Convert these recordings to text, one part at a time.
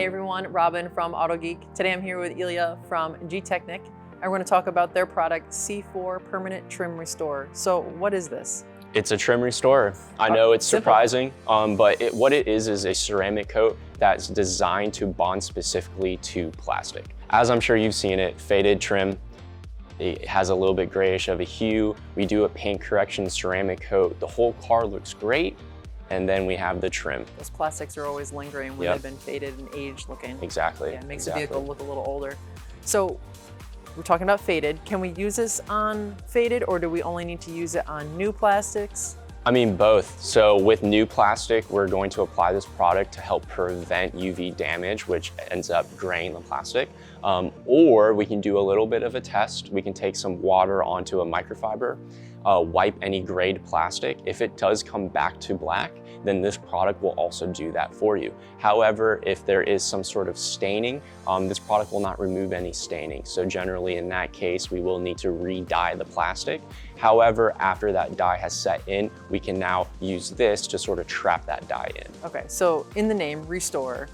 Hey everyone, Robin from Autogeek. Today I'm here with Ilya from Gtechniq, and we're going to talk about their product C4 Permanent Trim Restore. So what is this? It's a trim restorer. I know it's surprising, but what it is a ceramic coat that's designed to bond specifically to plastic. As I'm sure you've seen it, faded trim. It has a little bit grayish of a hue. We do a paint correction ceramic coat. The whole car looks great. And then we have the trim. Those plastics are always lingering when they've been faded and aged looking. Exactly. Yeah, it makes the vehicle look a little older. So we're talking about faded. Can we use this on faded, or do we only need to use it on new plastics? I mean, both. So with new plastic, we're going to apply this product to help prevent UV damage, which ends up graying the plastic. Or we can do a little bit of a test. We can take some water onto a microfiber, wipe any grayed plastic. If it does come back to black, then this product will also do that for you. However, if there is some sort of staining, this product will not remove any staining. So generally in that case, we will need to re-dye the plastic. However, after that dye has set in, we can now use this to sort of trap that dye in. Okay, so in the name, Restore,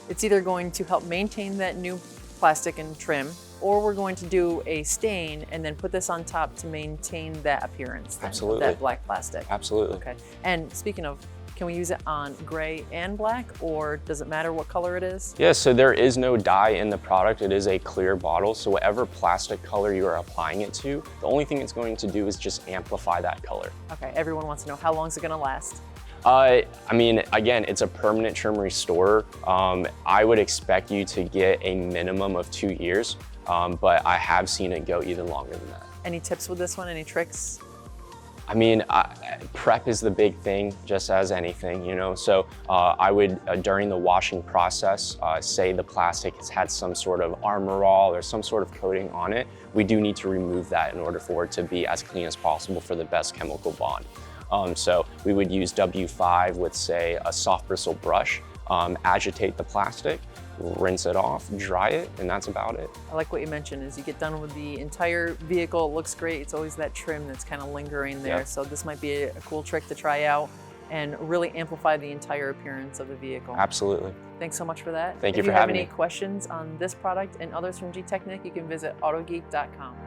it's either going to help maintain that new plastic and trim, or we're going to do a stain and then put this on top to maintain that appearance. Absolutely. That black plastic. Absolutely. Okay. And speaking of, can we use it on gray and black, or does it matter what color it is? Yeah, so there is no dye in the product. It is a clear bottle. So whatever plastic color you are applying it to, the only thing it's going to do is just amplify that color. Okay, everyone wants to know, how long is it gonna last? I mean, again, it's a permanent trim restorer. I would expect you to get a minimum of 2 years, but I have seen it go even longer than that. Any tips with this one, any tricks? I mean, prep is the big thing, just as anything, you know? So I would, during the washing process, say the plastic has had some sort of Armorall or some sort of coating on it, we do need to remove that in order for it to be as clean as possible for the best chemical bond. So we would use W5 with, say, a soft bristle brush, agitate the plastic, rinse it off, dry it, and that's about it. I like what you mentioned is you get done with the entire vehicle, it looks great. It's always that trim that's kind of lingering there. Yeah. So this might be a cool trick to try out and really amplify the entire appearance of the vehicle. Absolutely. Thanks so much for that. Thank you for having me. If you have any questions on this product and others from Gtechniq, you can visit autogeek.com.